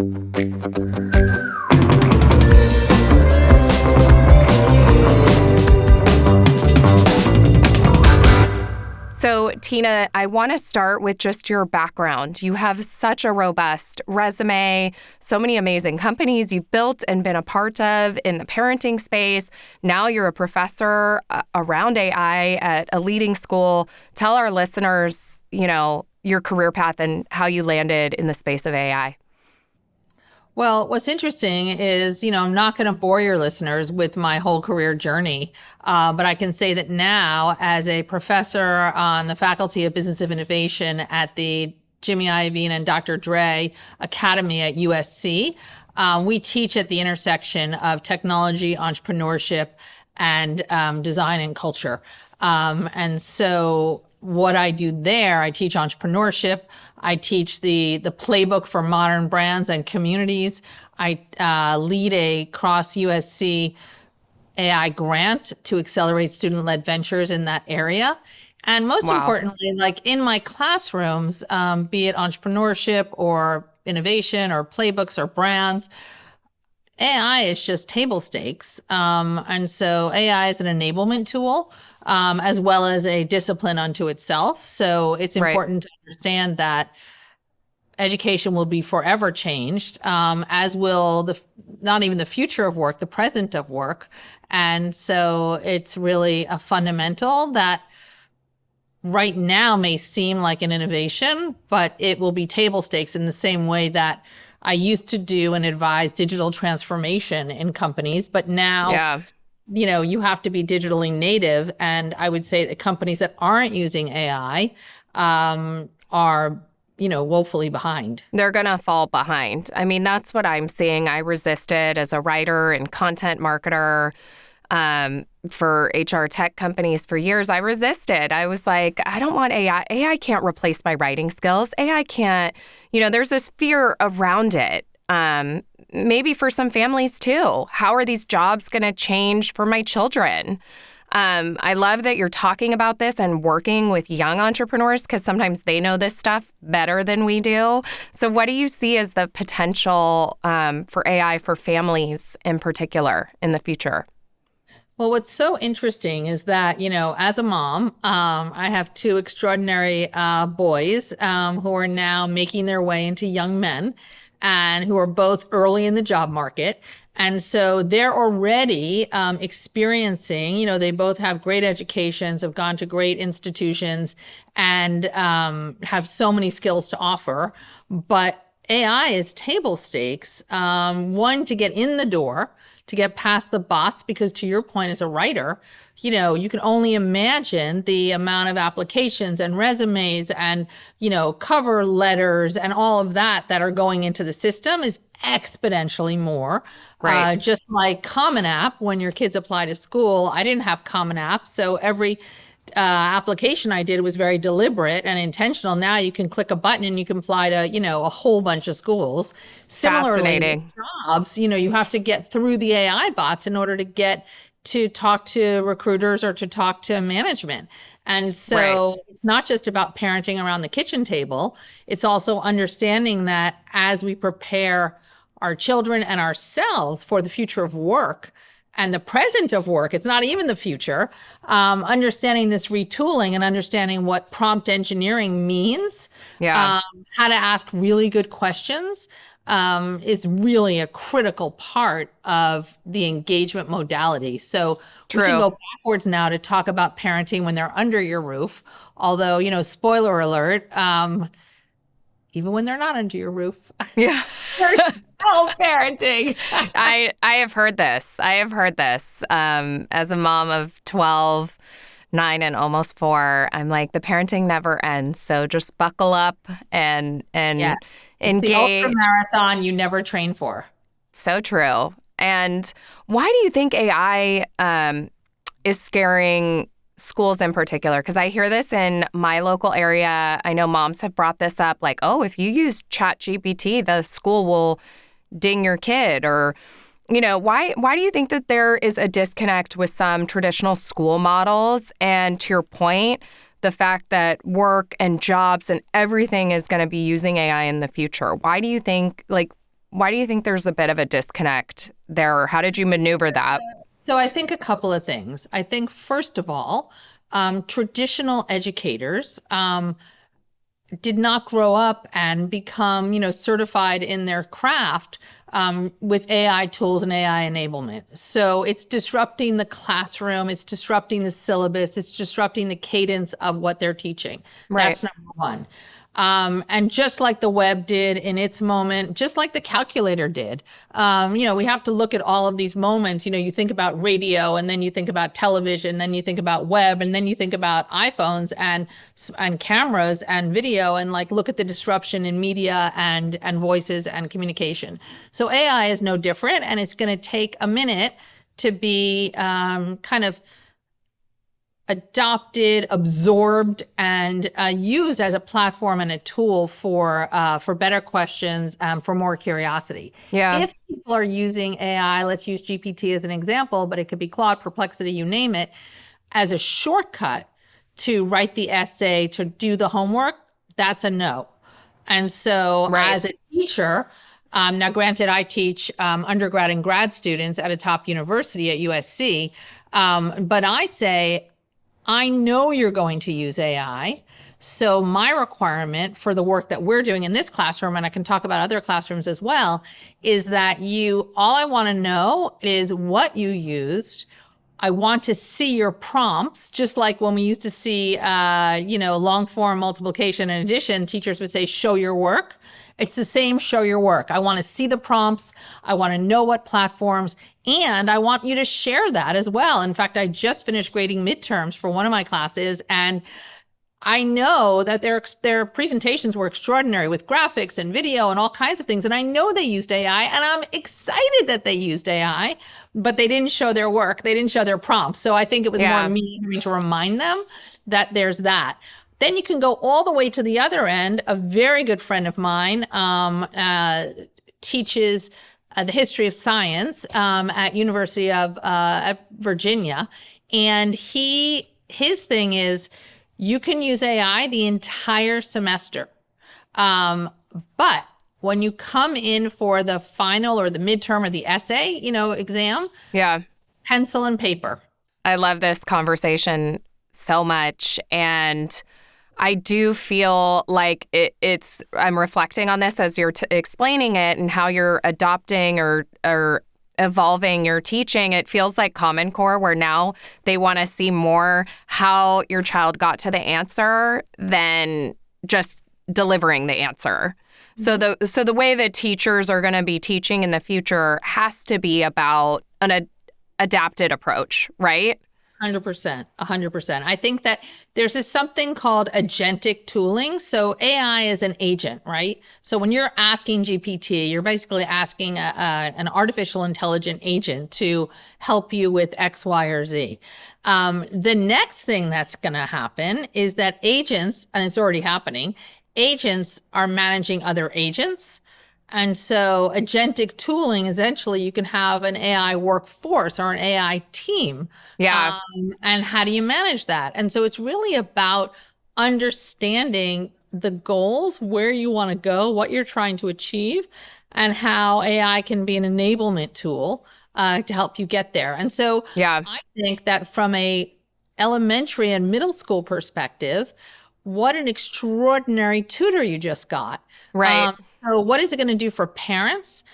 So, Tina, I want to start with just your background. You have such a robust resume, so many amazing companies you've built and been a part of in the parenting space. Now you're a professor around AI at a leading school. Tell our listeners, your career path and how you landed in the space of AI. Well, what's interesting is, I'm not going to bore your listeners with my whole career journey, but I can say that now, as a professor on the Faculty of Business of Innovation at the Jimmy Iovine and Dr. Dre Academy at USC, we teach at the intersection of technology, entrepreneurship, and design and culture. And so what I do there, I teach entrepreneurship. I teach the playbook for modern brands and communities. I lead a cross USC AI grant to accelerate student-led ventures in that area. And most importantly, like in my classrooms, be it entrepreneurship or innovation or playbooks or brands, AI is just table stakes. And so AI is an enablement tool, as well as a discipline unto itself. So it's important to understand that education will be forever changed, as will not even the future of work, the present of work. And so it's really a fundamental that right now may seem like an innovation, but it will be table stakes in the same way that I used to do and advise digital transformation in companies, but now, you have to be digitally native. And I would say that companies that aren't using AI are, woefully behind. They're going to fall behind. I mean, that's what I'm seeing. I resisted as a writer and content marketer for HR tech companies for years. I resisted. I was like, I don't want AI. AI can't replace my writing skills. AI can't, there's this fear around it. Maybe for some families too. How are these jobs going to change for my children? I love that you're talking about this and working with young entrepreneurs because sometimes they know this stuff better than we do. So what do you see as the potential for AI for families in particular in the future? Well, what's so interesting is that, as a mom, I have two extraordinary boys who are now making their way into young men and who are both early in the job market. And so they're already experiencing, they both have great educations, have gone to great institutions, and have so many skills to offer. But AI is table stakes, one, to get in the door, to get past the bots, because to your point as a writer, you can only imagine the amount of applications and resumes and, cover letters and all of that are going into the system is exponentially more. Right. Just like Common App, when your kids apply to school, I didn't have Common App. So every application I did was very deliberate and intentional. Now you can click a button and you can apply to, a whole bunch of schools. Similarly, with jobs, you have to get through the AI bots in order to get to talk to recruiters or to talk to management. And so It's not just about parenting around the kitchen table. It's also understanding that as we prepare our children and ourselves for the future of work, and the present of work, it's not even the future, understanding this retooling and understanding what prompt engineering means, how to ask really good questions is really a critical part of the engagement modality. So we can go backwards now to talk about parenting when they're under your roof. Although, spoiler alert, even when they're not under your roof. Yeah. They're still parenting. I have heard this. As a mom of 12, 9, and almost 4, I'm like, the parenting never ends. So just buckle up and engage. It's the ultra marathon you never train for. So true. And why do you think AI is scaring schools in particular? Because I hear this in my local area. I know moms have brought this up, like, oh, if you use ChatGPT, the school will ding your kid. Or, why do you think that there is a disconnect with some traditional school models? And to your point, the fact that work and jobs and everything is going to be using AI in the future. Why do you think, Why do you think there's a bit of a disconnect there? Or how did you maneuver that? So I think a couple of things. I think, first of all, traditional educators did not grow up and become, certified in their craft with AI tools and AI enablement. So it's disrupting the classroom, it's disrupting the syllabus, it's disrupting the cadence of what they're teaching. Right. That's number one. And just like the web did in its moment, just like the calculator did, we have to look at all of these moments. You think about radio, and then you think about television, then you think about web, and then you think about iPhones and cameras and video, and like look at the disruption in media and voices and communication. So AI is no different, and it's going to take a minute to be kind of adopted, absorbed, and used as a platform and a tool for better questions, for more curiosity. Yeah. If people are using AI, let's use GPT as an example, but it could be Claude, Perplexity, you name it, as a shortcut to write the essay, to do the homework, that's a no. And so as a teacher, now granted, I teach undergrad and grad students at a top university at USC, but I say, I know you're going to use AI. So my requirement for the work that we're doing in this classroom, and I can talk about other classrooms as well, is that all I want to know is what you used. I want to see your prompts, just like when we used to see, long form multiplication and addition, teachers would say, show your work. It's the same, show your work. I want to see the prompts. I want to know what platforms, and I want you to share that as well. In fact, I just finished grading midterms for one of my classes, and I know that their presentations were extraordinary with graphics and video and all kinds of things. And I know they used AI, and I'm excited that they used AI, but they didn't show their work. They didn't show their prompts. So I think it was more me having to remind them that there's that. Then you can go all the way to the other end. A very good friend of mine teaches the history of science at University of Virginia. And his thing is, you can use AI the entire semester. But when you come in for the final or the midterm or the essay, exam, pencil and paper. I love this conversation so much. And I do feel like I'm reflecting on this as you're explaining it and how you're adopting or evolving your teaching. It feels like Common Core, where now they want to see more how your child got to the answer than just delivering the answer. So the way that teachers are going to be teaching in the future has to be about an adapted approach, right? 100%. I think that there's something called agentic tooling. So AI is an agent, right? So when you're asking GPT, you're basically asking an artificial intelligent agent to help you with X, Y, or Z. The next thing that's going to happen is that agents, and it's already happening, agents are managing other agents. And so agentic tooling, essentially, you can have an AI workforce or an AI team. Yeah. And how do you manage that? And so it's really about understanding the goals, where you want to go, what you're trying to achieve, and how AI can be an enablement tool to help you get there. And so I think that from a elementary and middle school perspective, what an extraordinary tutor you just got. Right. So what is it going to do for parents?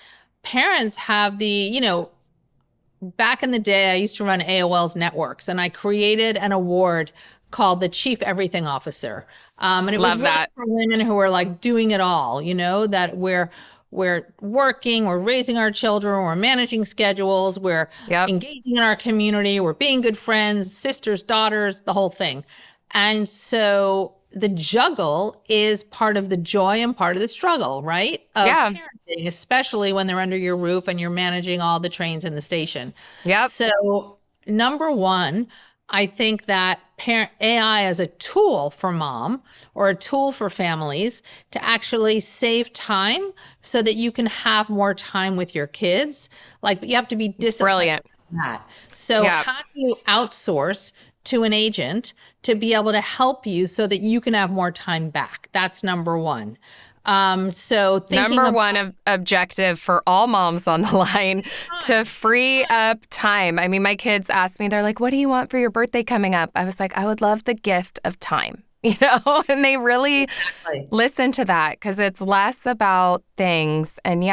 Parents have back in the day, I used to run AOL's networks, and I created an award called the Chief Everything Officer. And it was really for women who are like doing it all, that we're working, we're raising our children, we're managing schedules, we're engaging in our community, we're being good friends, sisters, daughters, the whole thing. And so the juggle is part of the joy and part of the struggle, right? Of parenting, especially when they're under your roof and you're managing all the trains in the station. So number one, I think that AI as a tool for mom or a tool for families to actually save time so that you can have more time with your kids. But you have to be disciplined. Brilliant. That. So how do you outsource to an agent to be able to help you so that you can have more time back? That's number one. So thinking Number one objective for all moms on the line, to free up time. I mean, my kids ask me, they're like, what do you want for your birthday coming up? I was like, I would love the gift of time, and they really listen to that, because it's less about things and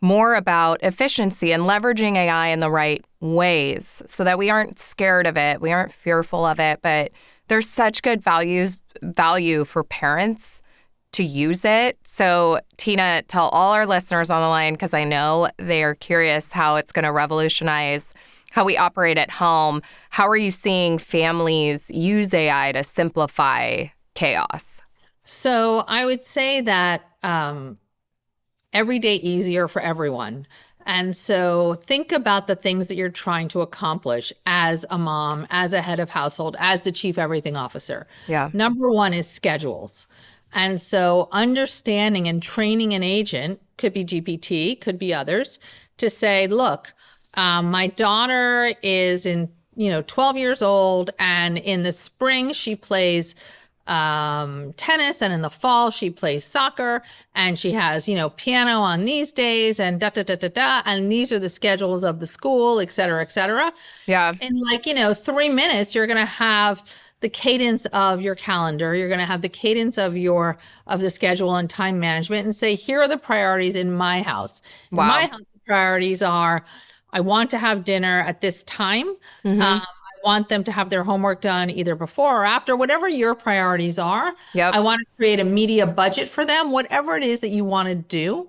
more about efficiency and leveraging AI in the right ways so that we aren't scared of it. We aren't fearful of it, but there's such good value for parents to use it. So Tina, tell all our listeners on the line, because I know they are curious how it's going to revolutionize how we operate at home. How are you seeing families use AI to simplify chaos? So I would say that every day easier for everyone. And so think about the things that you're trying to accomplish as a mom, as a head of household, as the chief everything officer. Yeah. Number one is schedules. And so understanding and training an agent, could be GPT, could be others, to say, look, my daughter is 12 years old, and in the spring she plays tennis, and in the fall she plays soccer, and she has, piano on these days, and and these are the schedules of the school, et cetera, et cetera. Yeah. In 3 minutes, you're going to have the cadence of your calendar. You're going to have the cadence of the schedule and time management, and say, here are the priorities in my house. Wow. In my house, the priorities are, I want to have dinner at this time. Mm-hmm. I want them to have their homework done either before or after, whatever your priorities are. Yep. I want to create a media budget for them, whatever it is that you want to do.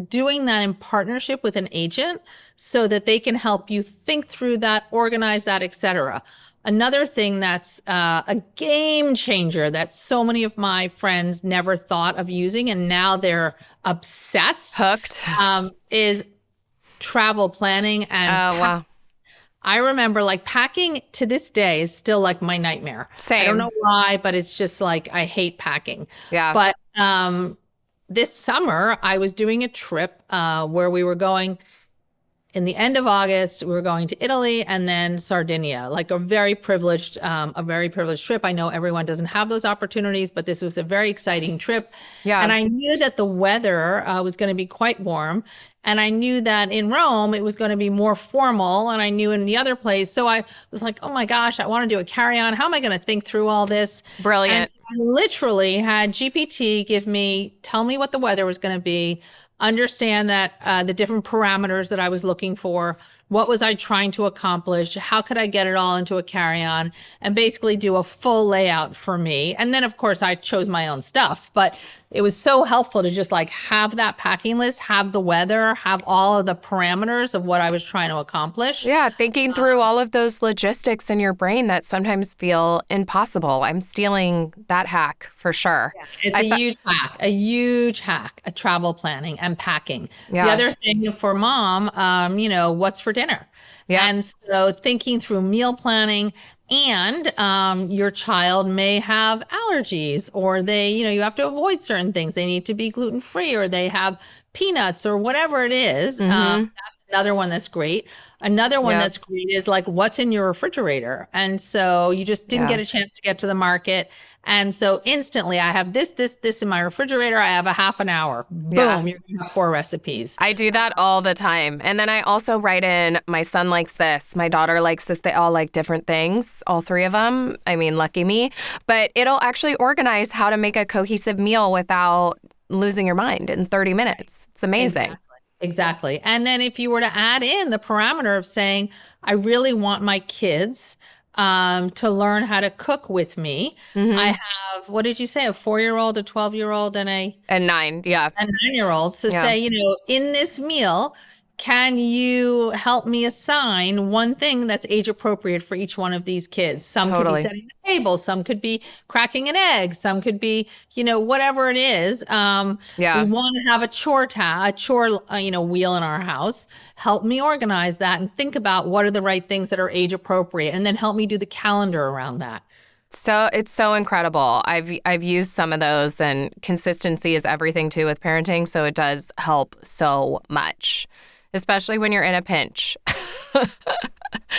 Doing that in partnership with an agent so that they can help you think through that, organize that, et cetera. Another thing that's a game changer that so many of my friends never thought of using, and now they're obsessed, hooked, is travel planning and wow. I remember packing to this day is still my nightmare. Same. I don't know why, but it's just I hate packing. Yeah. But this summer I was doing a trip where we were going in the end of August. We were going to Italy and then Sardinia, a very privileged trip. I know everyone doesn't have those opportunities, but this was a very exciting trip. Yeah. And I knew that the weather was going to be quite warm. And I knew that in Rome, it was going to be more formal. And I knew in the other place. So I was like, oh my gosh, I want to do a carry-on. How am I going to think through all this? Brilliant. And so I literally had GPT tell me what the weather was going to be, understand that the different parameters that I was looking for, what was I trying to accomplish, how could I get it all into a carry-on, and basically do a full layout for me. And then, of course, I chose my own stuff. But it was so helpful to just have that packing list, have the weather, have all of the parameters of what I was trying to accomplish. Yeah, thinking through all of those logistics in your brain that sometimes feel impossible. I'm stealing that hack for sure. Yeah, it's a huge hack, travel planning and packing. Yeah. The other thing for mom, what's for dinner? Yeah. And so thinking through meal planning, and your child may have allergies, or you have to avoid certain things. They need to be gluten-free, or they have peanuts, or whatever it is. Mm-hmm. That's another one that's great. Another one that's great is what's in your refrigerator. And so you just didn't get a chance to get to the market. And so instantly I have this in my refrigerator. I have a half an hour. Boom, you're going to have 4 recipes. I do that all the time. And then I also write in, my son likes this, my daughter likes this. They all like different things, all 3 of them. I mean, lucky me. But it'll actually organize how to make a cohesive meal without losing your mind in 30 minutes. It's amazing. Exactly. And then if you were to add in the parameter of saying, I really want my kids to learn how to cook with me. Mm-hmm. I have, what did you say, a 4-year-old, a 12-year-old, and a 9, yeah. A 9-year-old. So say, in this meal, can you help me assign one thing that's age appropriate for each one of these kids? Some could be setting the table. Some could be cracking an egg. Some could be, whatever it is. We want to have a chore wheel in our house. Help me organize that and think about what are the right things that are age appropriate, and then help me do the calendar around that. So it's so incredible. I've used some of those, and consistency is everything too with parenting. So it does help so much, especially when you're in a pinch.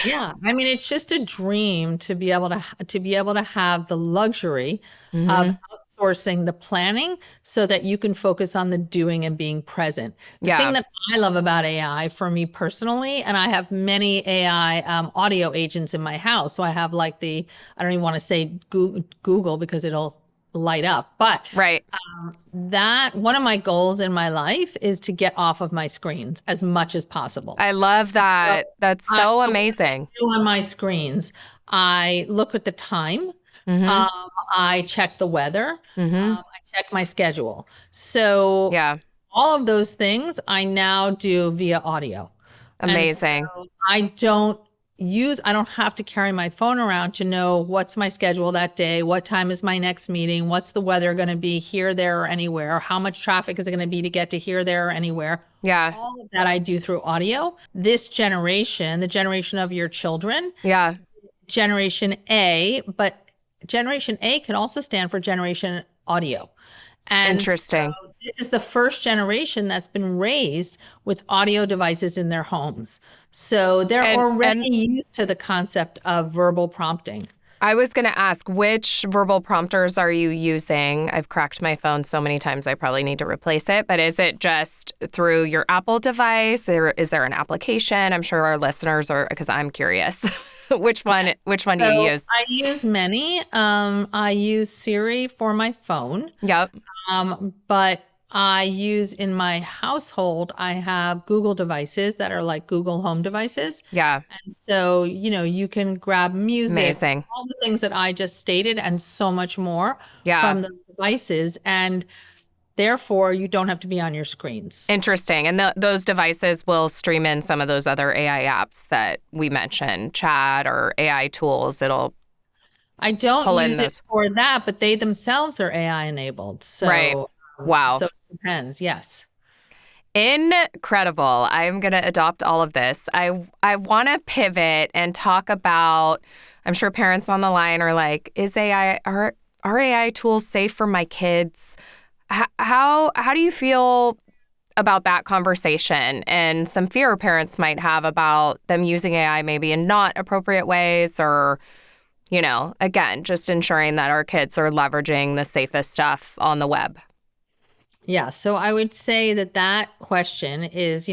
Yeah, I mean, it's just a dream to be able to have the luxury of Hmm. outsourcing the planning so that you can focus on the doing and being present. The thing Yeah. that I love about AI for me personally, and I have many AI audio agents in my house. So I have like I don't even want to say Google because it'll light up, but Right. that one of my goals in my life is to get off of my screens as much as possible. I love So, that. That's so so what I amazing. do on my screens, I look at the time. Hmm. Um, I check the weather. Hmm. I check my schedule. So Yeah. all of those things I now do via audio. And so Amazing. I don't I don't have to carry my phone around to know what's my schedule that day, what time is my next meeting, what's the weather going to be here, there, or anywhere, how much traffic is it going to be to get to here, there, or anywhere. Yeah. All of that I do through audio. This generation, the generation of your children, Yeah. Generation A, but Generation A can also stand for Generation Audio. And so Interesting. this is the first generation that's been raised with audio devices in their homes. So they're And already used to the concept of verbal prompting. I was going to ask, which verbal prompters are you using? I've cracked my phone so many times, I probably need to replace it. But is it just through your Apple device, or is there an application? I'm sure our listeners are, because I'm curious. Which one do you So use? I use many. I use Siri for my phone. Yep. But I use in my household, I have Google devices that are like Google Home devices. Yeah. And so, you can grab music, Amazing. all the things that I just stated, and so much more Yeah. from those devices. And therefore, you don't have to be on your screens. Interesting. And those devices will stream in some of those other AI apps that we mentioned, chat or AI tools. It'll I don't pull in use it those. for that, but they themselves are AI enabled. Right. So Wow. it depends. Yes. Incredible. I'm going to adopt all of this. I want to pivot and talk about, I'm sure parents on the line are like, are AI tools safe for my kids? How do you feel about that conversation and some fear parents might have about them using AI maybe in not appropriate ways, or, again, just ensuring that our kids are leveraging the safest stuff on the web? Yeah, so I would say that question is,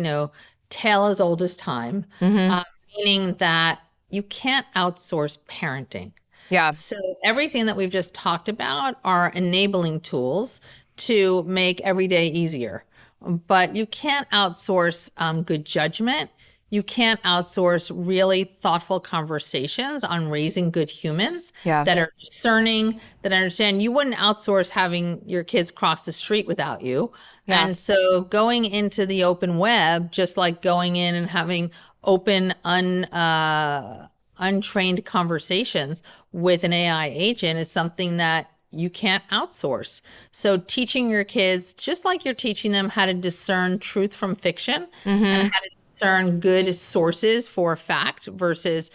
tale as old as time, Mm-hmm. uh, meaning that you can't outsource parenting. Yeah. So everything that we've just talked about are enabling tools to make every day easier. But you can't outsource good judgment. You can't outsource really thoughtful conversations on raising good humans Yeah. that are discerning, that understand. You wouldn't outsource having your kids cross the street without you. Yeah. And so going into the open web, just like going in and having open, untrained conversations with an AI agent is something that you can't outsource. So teaching your kids, just like you're teaching them how to discern truth from fiction and how Mm-hmm. to discern good sources for fact versus,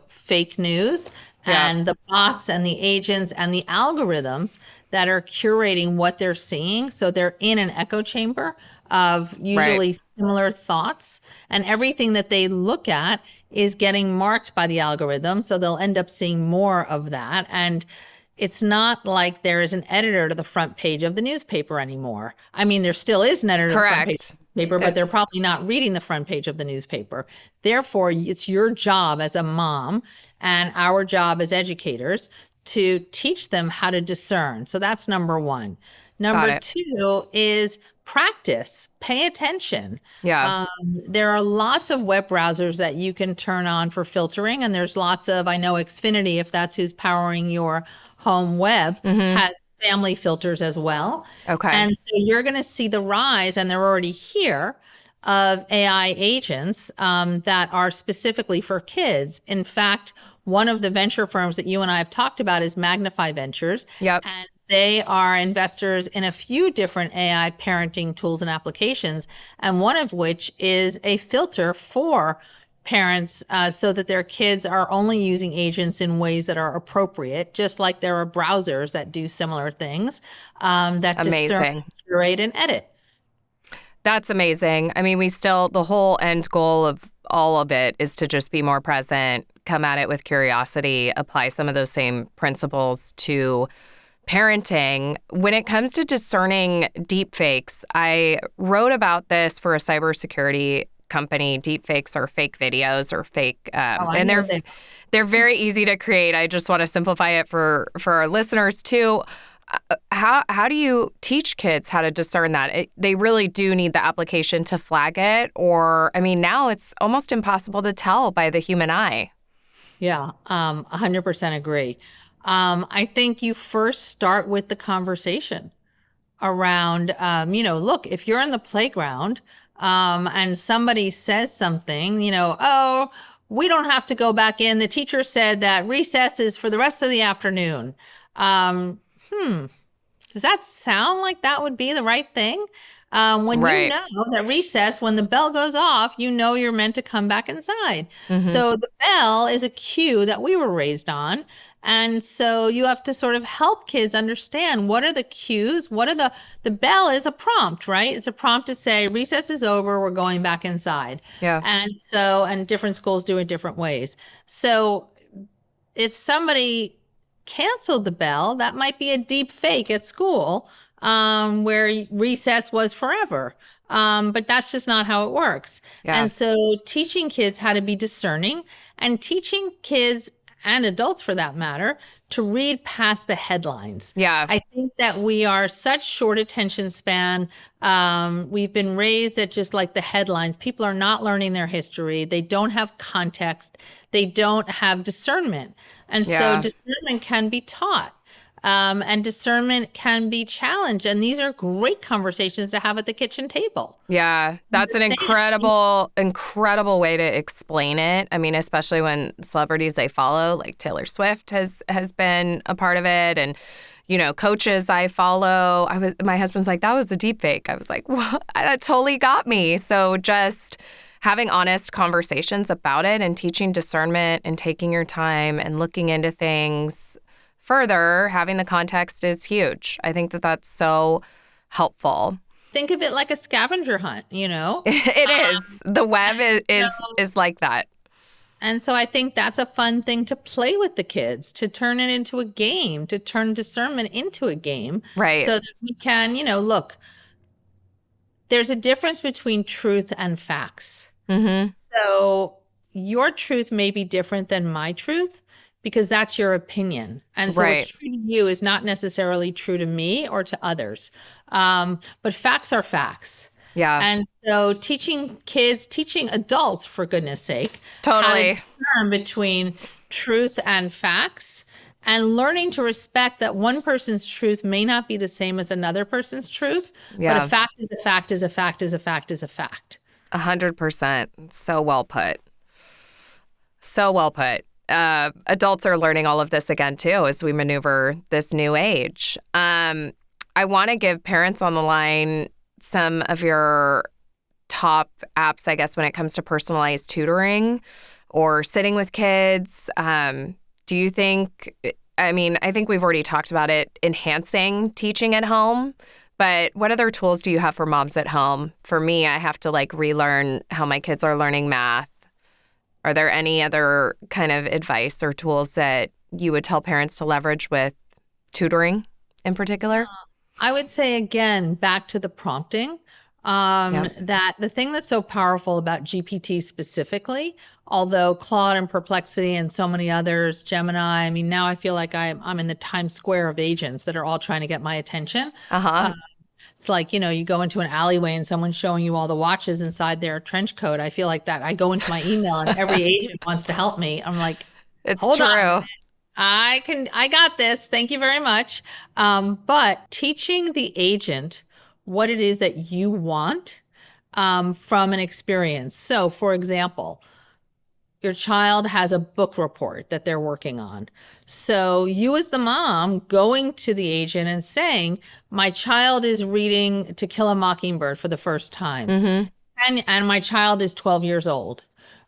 fake news, Yeah. and the bots and the agents and the algorithms that are curating what they're seeing. So they're in an echo chamber of Right. usually similar thoughts, and everything that they look at is getting marked by the algorithm. So they'll end up seeing more of that. And it's not like there is an editor to the front page of the newspaper anymore. I mean, there still is an editor to the front page Correct. of the newspaper, but they're It's probably not reading the front page of the newspaper. Therefore, it's your job as a mom and our job as educators to teach them how to discern. So that's number one. got Number it. two is practice, pay attention. Yeah. Um, there are lots of web browsers that you can turn on for filtering, and there's lots of, I know Xfinity, if that's who's powering your home web, Mm-hmm. has family filters as well. Okay. And so you're going to see the rise, and they're already here, of AI agents that are specifically for kids. In fact, one of the venture firms that you and I have talked about is Magnify Ventures. Yep. And they are investors in a few different AI parenting tools and applications, and one of which is a filter for parents so that their kids are only using agents in ways that are appropriate, just like there are browsers that do similar things that discern, Amazing. curate, and edit. That's amazing. I mean, the whole end goal of all of it is to just be more present, come at it with curiosity, apply some of those same principles to parenting. When it comes to discerning deepfakes, I wrote about this for a cybersecurity company. Deepfakes are fake videos or fake, I and know they're very easy to create. I just want to simplify it for our listeners too. How do you teach kids how to discern that? They really do need the application to flag it, or I mean, now it's almost impossible to tell by the human eye. Yeah, 100% agree. I think you first start with the conversation around, look, if you're in the playground and somebody says something, oh, we don't have to go back in. The teacher said that recess is for the rest of the afternoon. Um, Does that sound like that would be the right thing? When you Right. know that recess, when the bell goes off, you're meant to come back inside. Mm-hmm. So the bell is a cue that we were raised on. And so you have to sort of help kids understand what are the cues, the bell is a prompt, right? It's a prompt to say recess is over, we're going back inside. Yeah. And different schools do it different ways. So if somebody canceled the bell, that might be a deep fake at school where recess was forever. But that's just not how it works. Yeah. And so teaching kids how to be discerning and teaching kids and adults for that matter to read past the headlines. Yeah. I think that we are such short attention span. We've been raised at just like the headlines. People are not learning their history. They don't have context. They don't have discernment. And so discernment can be taught. And discernment can be challenged. And these are great conversations to have at the kitchen table. Yeah, that's an incredible way to explain it. I mean, especially when celebrities they follow, like Taylor Swift has been a part of it. And, coaches I follow, my husband's like, that was a deep fake. I was like, what? That totally got me. So just having honest conversations about it and teaching discernment and taking your time and looking into things further, having the context is huge. I think that that's so helpful. Think of it like a scavenger hunt, It is. The web is like that. And so I think that's a fun thing to play with the kids, to turn it into a game, to turn discernment into a game. Right. So that we can, look, there's a difference between truth and facts. Mm-hmm. So your truth may be different than my truth because that's your opinion. And so what's true to you is not necessarily true to me or to others. But facts are facts. Yeah. And so teaching adults, for goodness sake, totally how to discern between truth and facts and learning to respect that one person's truth may not be the same as another person's truth. Yeah. But a fact is a fact is a fact is a fact is a fact. 100%. So well put. So well put. Adults are learning all of this again, too, as we maneuver this new age. I want to give parents on the line some of your top apps, I guess, when it comes to personalized tutoring or sitting with kids. Do you think, I think we've already talked about it, enhancing teaching at home, but what other tools do you have for moms at home? For me, I have to relearn how my kids are learning math. Are there any other kind of advice or tools that you would tell parents to leverage with tutoring in particular? I would say, again, back to the prompting, that the thing that's so powerful about GPT specifically, although Claude and Perplexity and so many others, Gemini, now I feel like I'm in the Times Square of agents that are all trying to get my attention. It's like, you go into an alleyway and someone's showing you all the watches inside their trench coat. I feel like that. I go into my email and every agent wants to help me. I'm like, it's hold true. on. I got this. Thank you very much. But teaching the agent what it is that you want from an experience. So, for example, your child has a book report that they're working on. So you as the mom going to the agent and saying, my child is reading To Kill a Mockingbird for the first time. Mm-hmm. And my child is 12 years old.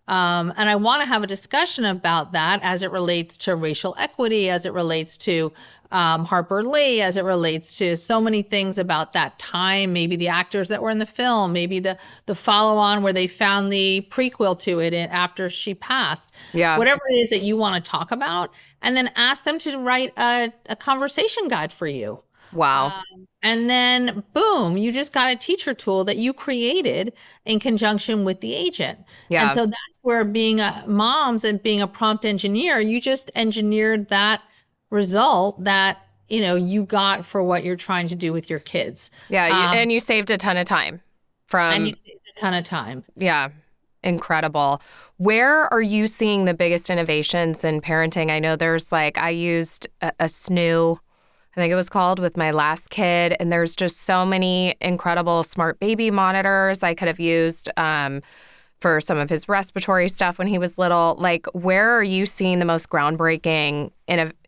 And I want to have a discussion about that as it relates to racial equity, as it relates to Harper Lee, as it relates to so many things about that time, maybe the actors that were in the film, maybe the follow-on where they found the prequel to it after she passed. Yeah. Whatever it is that you want to talk about, and then ask them to write a conversation guide for you. Wow. And then boom, you just got a teacher tool that you created in conjunction with the agent. And Yeah. so that's where being a moms and being a prompt engineer, you just engineered that result that, you got for what you're trying to do with your kids. Yeah. And you saved a ton of time And from, you saved a ton of time. yeah. Incredible. Where are you seeing the biggest innovations in parenting? I know there's I used a snoo, I think it was called, with my last kid. And there's just so many incredible smart baby monitors I could have used for some of his respiratory stuff when he was little. Where are you seeing the most groundbreaking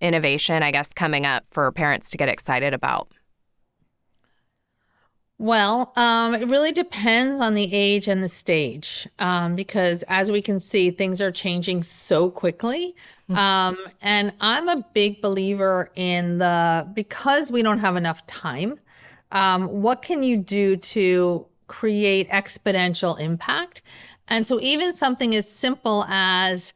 innovation, I guess, coming up for parents to get excited about? Well, it really depends on the age and the stage, because as we can see, things are changing so quickly. And I'm a big believer in because we don't have enough time, what can you do to create exponential impact? And so even something as simple as,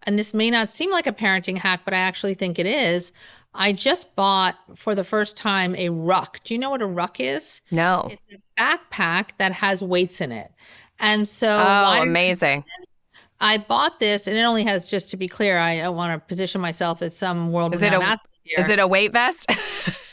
and this may not seem like a parenting hack, but I actually think it is. I just bought for the first time a ruck. Do you know what a ruck is? No. It's a backpack that has weights in it. And so Oh, amazing. I bought this, and it only has, just to be clear, I don't want to position myself as some world-renowned athlete here. Is it a weight vest?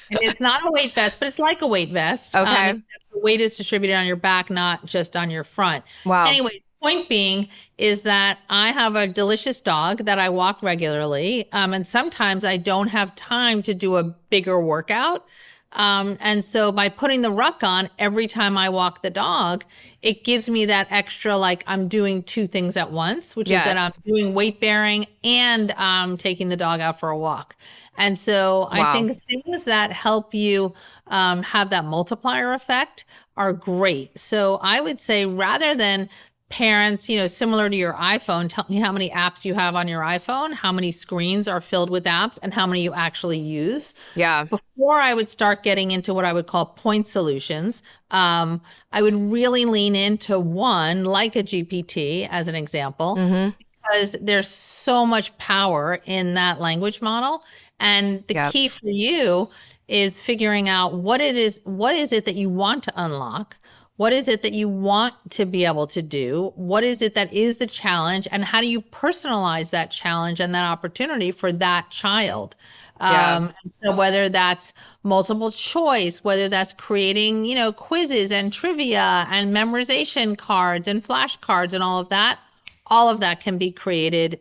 And it's not a weight vest, but it's like a weight vest. Okay. Except the weight is distributed on your back, not just on your front. Wow. Anyways, point being is that I have a delicious dog that I walk regularly. And sometimes I don't have time to do a bigger workout. And so by putting the ruck on every time I walk the dog, it gives me that extra, I'm doing two things at once, which is that I'm doing weight bearing and taking the dog out for a walk. And so I think things that help you have that multiplier effect are great. So I would say, rather than parents, similar to your iPhone, tell me how many apps you have on your iPhone, how many screens are filled with apps, and how many you actually use. Yeah. Before I would start getting into what I would call point solutions, I would really lean into one, like a GPT as an example, because there's so much power in that language model. And the key for you is figuring out what is it that you want to unlock? What is it that you want to be able to do? What is it that is the challenge? And how do you personalize that challenge and that opportunity for that child? And so whether that's multiple choice, whether that's creating, quizzes and trivia and memorization cards and flashcards and all of that can be created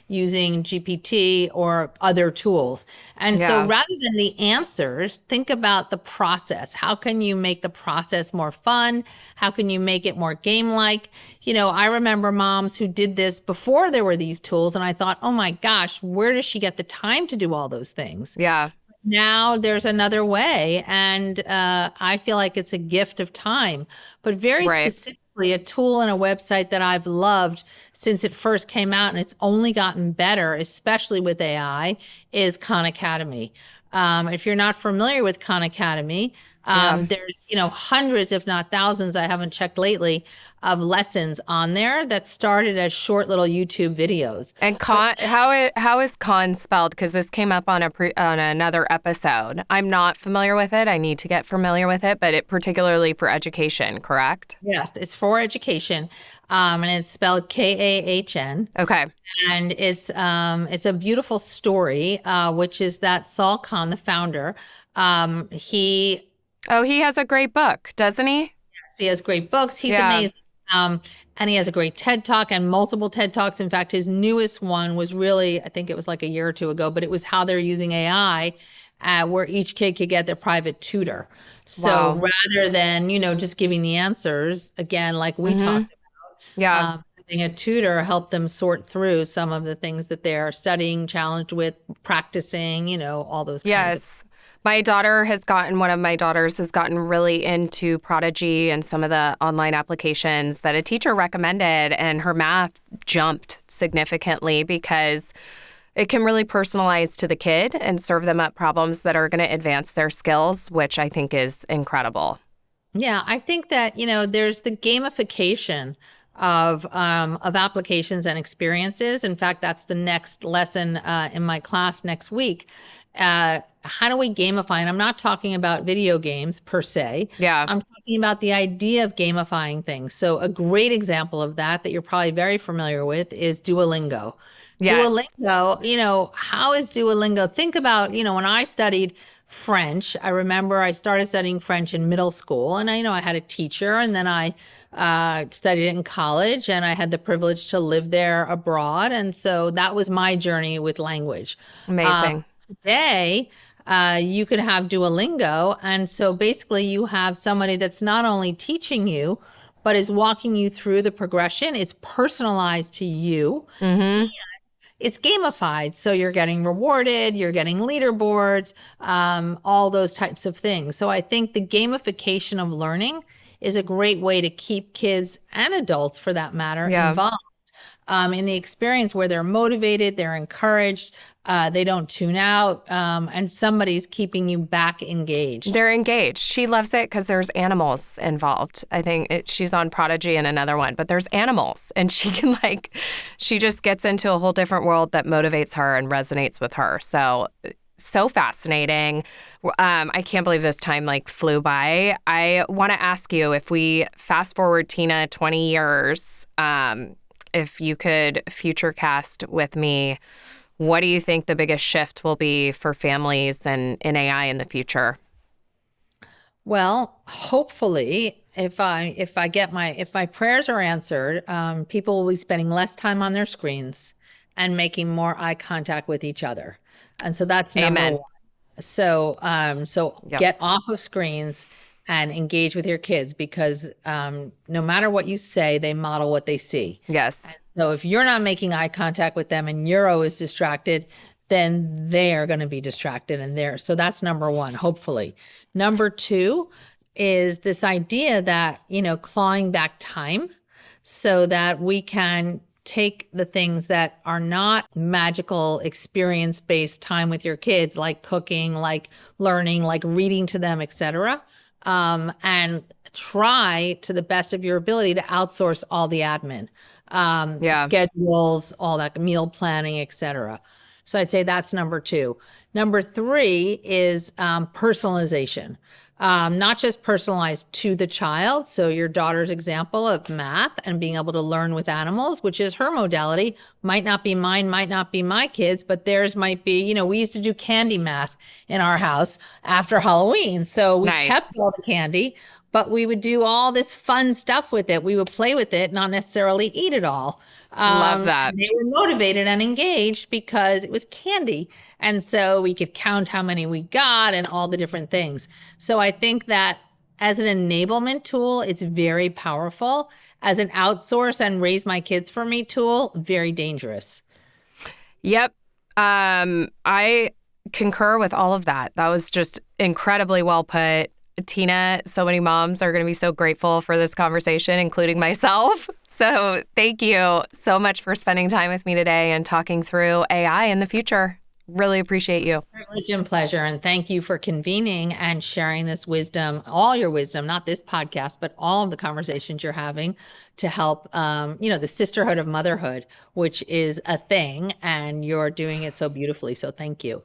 using GPT or other tools. And so rather than the answers, think about the process. How can you make the process more fun? How can you make it more game-like? I remember moms who did this before there were these tools, and I thought, oh my gosh, where does she get the time to do all those things? Yeah. Now there's another way, and I feel like it's a gift of time, but very specifically, a tool and a website that I've loved since it first came out, and it's only gotten better, especially with AI, is Khan Academy. If you're not familiar with Khan Academy, there's hundreds, if not thousands, I haven't checked lately, of lessons on there that started as short little YouTube videos. And how is Khan spelled? Because this came up on another episode. I'm not familiar with it. I need to get familiar with it, but it particularly for education, correct? Yes, it's for education, and it's spelled Kahn. Okay. And it's a beautiful story, which is that Saul Khan, the founder, he has a great book, doesn't he? Yes, he has great books. He's amazing. And he has a great TED Talk and multiple TED Talks. In fact, his newest one was really, I think it was like a year or two ago, but it was how they're using AI where each kid could get their private tutor. So rather than, just giving the answers, again, like we talked about, having a tutor help them sort through some of the things that they're studying, challenged with, practicing, all those kinds of things. One of my daughters has gotten really into Prodigy and some of the online applications that a teacher recommended, and her math jumped significantly because it can really personalize to the kid and serve them up problems that are going to advance their skills, which I think is incredible. Yeah, I think that, there's the gamification of applications and experiences. In fact, that's the next lesson in my class next week. How do we gamify? And I'm not talking about video games per se. Yeah. I'm talking about the idea of gamifying things. So a great example of that you're probably very familiar with is Duolingo. Yes. Duolingo, how is Duolingo? Think about, when I studied French, I remember I started studying French in middle school, and I had a teacher, and then I studied it in college, and I had the privilege to live there abroad. And so that was my journey with language. Amazing. Today, you could have Duolingo. And so basically you have somebody that's not only teaching you, but is walking you through the progression. It's personalized to you. Mm-hmm. It's gamified. So you're getting rewarded, you're getting leaderboards, all those types of things. So I think the gamification of learning is a great way to keep kids and adults, for that matter, involved in the experience, where they're motivated, they're encouraged, they don't tune out, and somebody's keeping you back engaged. They're engaged. She loves it because there's animals involved. I think she's on Prodigy and another one, but there's animals, and she can she just gets into a whole different world that motivates her and resonates with her. So fascinating. I can't believe this time flew by. I want to ask you, if we fast forward, Tina, 20 years, if you could Futurecast with me, what do you think the biggest shift will be for families and in AI in the future? Well, hopefully, if my prayers are answered, people will be spending less time on their screens and making more eye contact with each other. And so that's number Amen. one. So Yep. get off of screens and engage with your kids, because no matter what you say, they model what they see. Yes. And so if you're not making eye contact with them and you're always distracted, then they're going to be distracted so that's number one, hopefully. Number two is this idea that, clawing back time so that we can take the things that are not magical experience-based time with your kids, like cooking, like learning, like reading to them, etc., and try to the best of your ability to outsource all the admin, schedules, all that, meal planning, etc. So I'd say that's number two. Number three is personalization. Not just personalized to the child. So your daughter's example of math and being able to learn with animals, which is her modality, might not be mine, might not be my kids, but theirs might be, we used to do candy math in our house after Halloween. So we kept all the candy, but we would do all this fun stuff with it. We would play with it, not necessarily eat it all. Love that. They were motivated and engaged because it was candy. And so we could count how many we got and all the different things. So I think that as an enablement tool, it's very powerful. As an outsource and raise my kids for me tool, very dangerous. Yep. I concur with all of that. That was just incredibly well put. Tina, so many moms are going to be so grateful for this conversation, including myself. So thank you so much for spending time with me today and talking through AI in the future. Really appreciate you. Privilege and pleasure. And thank you for convening and sharing this wisdom, all your wisdom, not this podcast, but all of the conversations you're having to help, the sisterhood of motherhood, which is a thing, and you're doing it so beautifully. So thank you.